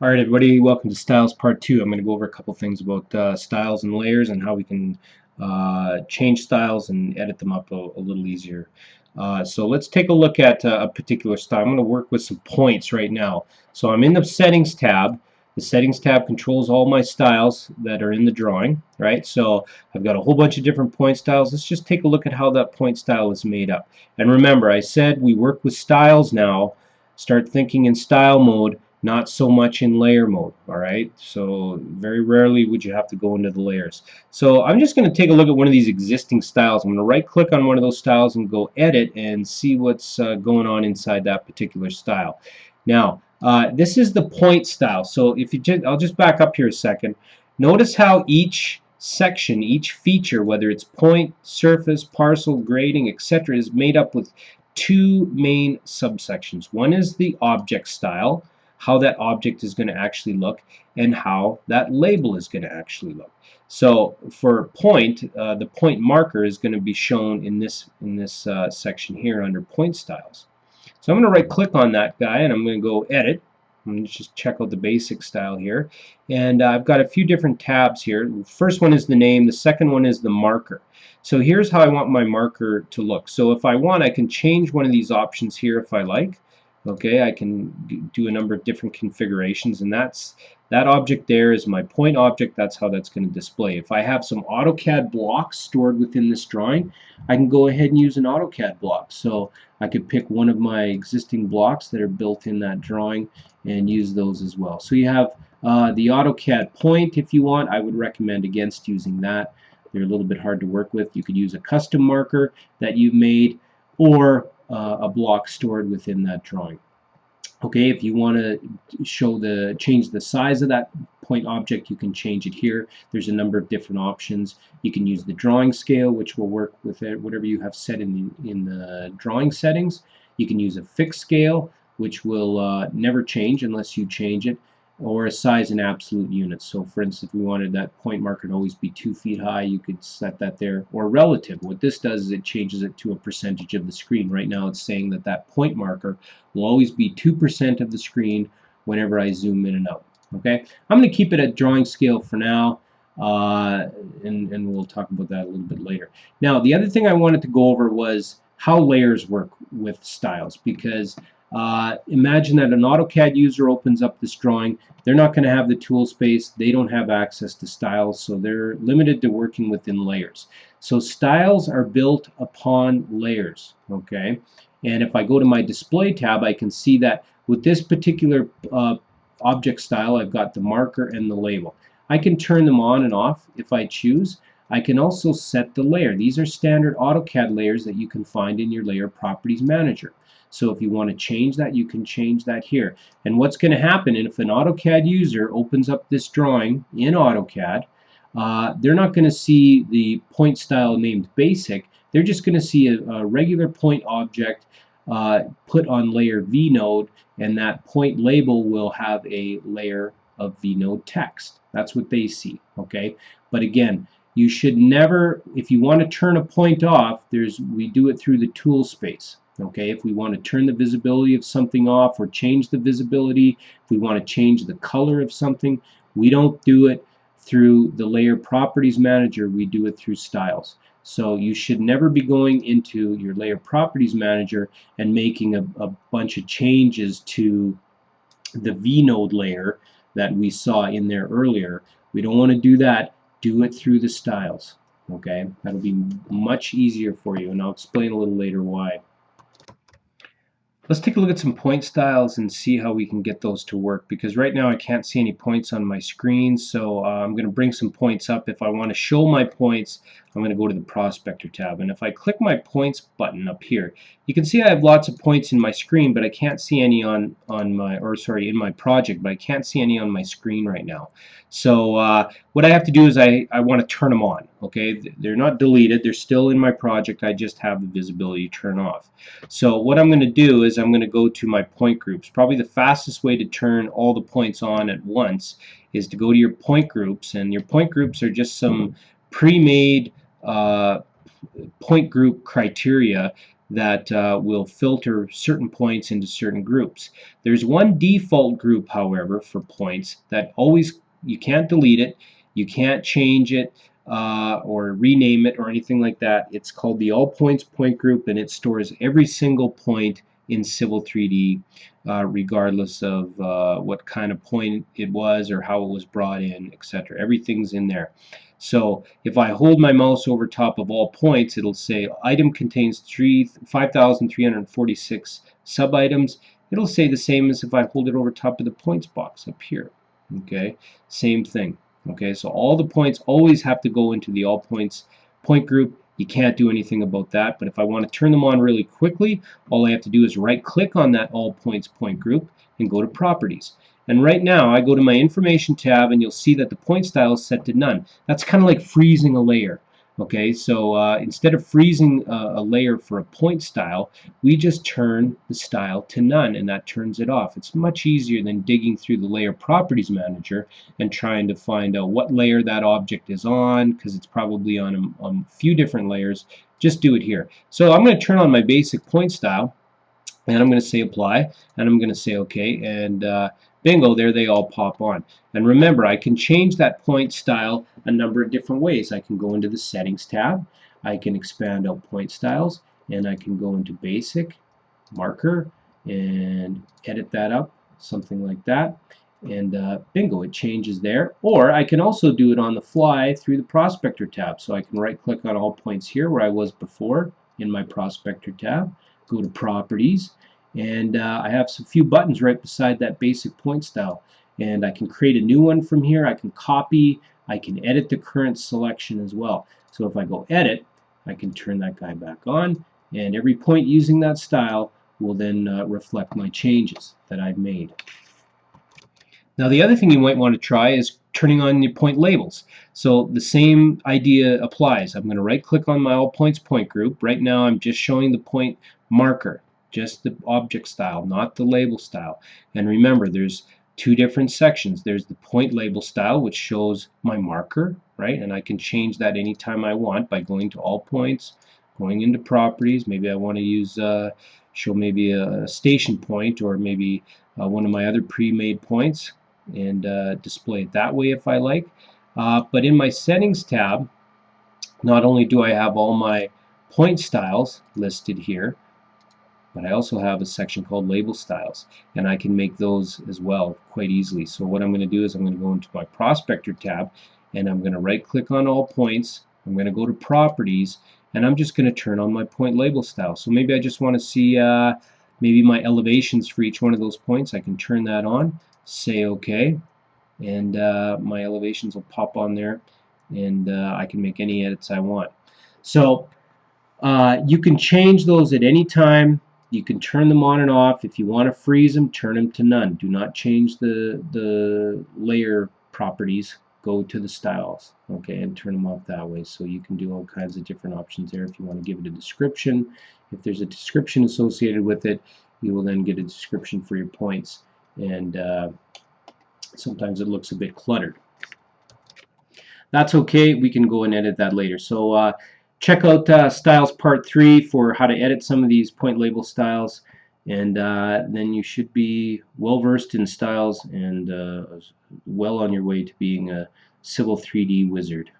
Alright everybody, welcome to Styles Part 2. I'm going to go over a couple things about styles and layers and how we can change styles and edit them up a little easier. So let's take a look at a particular style. I'm going to work with some points right now. So I'm in the Settings tab. The Settings tab controls all my styles that are in the drawing, right? So I've got a whole bunch of different point styles. Let's just take a look at how that point style is made up. And remember, I said we work with styles now. Start thinking in style mode, not so much in layer mode. Alright, so very rarely would you have to go into the layers. So I'm just going to take a look at one of these existing styles. I'm going to right click on one of those styles and go edit and see what's going on inside that particular style. Now this is the point style. So if you I'll just back up here a second. Notice how each section, each feature, whether it's point, surface, parcel, grading, etc., is made up with two main subsections. One is the object style, how that object is going to actually look, and how that label is going to actually look. So for point, the point marker is going to be shown in this section here under point styles. So I'm going to right click on that guy and I'm going to go edit. I'm going to just check out the basic style here, and I've got a few different tabs here. The first one is the name, the second one is the marker. So here's how I want my marker to look. So if I want, I can change one of these options here if I like. Okay, I can do a number of different configurations, and that object there is my point object. That's how that's going to display. If I have some AutoCAD blocks stored within this drawing, I can go ahead and use an AutoCAD block. So I could pick one of my existing blocks that are built in that drawing and use those as well. So you have the AutoCAD point if you want. I would recommend against using that. They're a little bit hard to work with. You could use a custom marker that you've made, or a block stored within that drawing. Okay, if you want to change the size of that point object, you can change it here. There's a number of different options. You can use the drawing scale, which will work with it, whatever you have set in the drawing settings. You can use a fixed scale, which will never change unless you change it, or a size in absolute units. So for instance, if we wanted that point marker to always be 2 feet high, you could set that there. Or relative. What this does is it changes it to a percentage of the screen. Right now it's saying that that point marker will always be 2% of the screen whenever I zoom in and out. Okay, I'm going to keep it at drawing scale for now, and we'll talk about that a little bit later. Now the other thing I wanted to go over was how layers work with styles, because imagine that an AutoCAD user opens up this drawing. They're not going to have the tool space. They don't have access to styles, so they're limited to working within layers. So styles are built upon layers. Okay, and if I go to my display tab, I can see that with this particular object style, I've got the marker and the label. I can turn them on and off if I choose. I can also set the layer. These are standard AutoCAD layers that you can find in your Layer Properties Manager. So if you want to change that, you can change that here. And what's going to happen if an AutoCAD user opens up this drawing in AutoCAD, they're not going to see the point style named Basic. They're just going to see a regular point object put on layer vNode, and that point label will have a layer of vNode text. That's what they see. Okay, but again, you should never, if you want to turn a point off, we do it through the tool space. Okay, if we want to turn the visibility of something off or change the visibility, if we want to change the color of something, we don't do it through the Layer Properties Manager, we do it through styles. So you should never be going into your Layer Properties Manager and making a bunch of changes to the vNode layer that we saw in there earlier. We don't want to do that. Do it through the styles. Okay, that'll be much easier for you, and I'll explain a little later why. Let's take a look at some point styles and see how we can get those to work, because right now I can't see any points on my screen, so I'm going to bring some points up. If I want to show my points, I'm going to go to the Prospector tab, and if I click my points button up here, you can see I have lots of points in my screen, but I can't see any in my project, but I can't see any on my screen right now. So what I have to do is I want to turn them on. Okay, they're not deleted, they're still in my project, I just have the visibility turn off. So what I'm going to do is I'm going to go to my point groups. Probably the fastest way to turn all the points on at once is to go to your point groups, and your point groups are just some pre-made point group criteria that will filter certain points into certain groups. There's one default group, however, for points that always, you can't delete it, you can't change it or rename it or anything like that. It's called the All Points point group, and it stores every single point in Civil 3D, regardless of what kind of point it was or how it was brought in, etc. Everything's in there. So if I hold my mouse over top of all points, it'll say item contains 5,346 sub-items. It'll say the same as if I hold it over top of the points box up here. Okay, same thing. Okay, so all the points always have to go into the all points point group. You can't do anything about that, but if I want to turn them on really quickly, all I have to do is right click on that all points point group and go to properties. And right now I go to my information tab and you'll see that the point style is set to none. That's kind of like freezing a layer. Okay, so instead of freezing a layer for a point style, we just turn the style to none, and that turns it off. It's much easier than digging through the layer properties manager and trying to find out what layer that object is on, because it's probably on a few different layers. Just do it here. So I'm going to turn on my basic point style, and I'm going to say apply, and I'm going to say OK, and bingo, there they all pop on. And remember, I can change that point style a number of different ways. I can go into the settings tab, I can expand out point styles, and I can go into basic, marker, and edit that up, something like that. And bingo, it changes there. Or I can also do it on the fly through the prospector tab. So I can right click on all points here where I was before in my prospector tab, go to properties, and I have a few buttons right beside that basic point style, and I can create a new one from here. I can copy, I can edit the current selection as well. So if I go edit, I can turn that guy back on, and every point using that style will then reflect my changes that I've made. Now the other thing you might want to try is turning on your point labels. So the same idea applies. I'm going to right click on my all points point group. Right now I'm just showing the point marker, just the object style, not the label style. And remember, there's two different sections. There's the point label style, which shows my marker, right? And I can change that anytime I want by going to all points, going into properties. Maybe I want to use show maybe a station point, or maybe one of my other pre-made points, and display it that way if I like. But in my settings tab, not only do I have all my point styles listed here, but I also have a section called label styles, and I can make those as well quite easily. So what I'm going to do is I'm going to go into my prospector tab, and I'm going to right click on all points. I'm going to go to properties, and I'm just going to turn on my point label style. So maybe I just want to see maybe my elevations for each one of those points. I can turn that on, say OK, and my elevations will pop on there, and I can make any edits I want. So you can change those at any time. You can turn them on and off. If you want to freeze them, turn them to none. Do not change the layer properties. Go to the styles, okay, and turn them off that way. So you can do all kinds of different options there. If you want to give it a description, if there's a description associated with it, you will then get a description for your points. And sometimes it looks a bit cluttered. That's okay. We can go and edit that later. So check out Styles Part 3 for how to edit some of these point label styles, and then you should be well versed in styles and well on your way to being a Civil 3D wizard.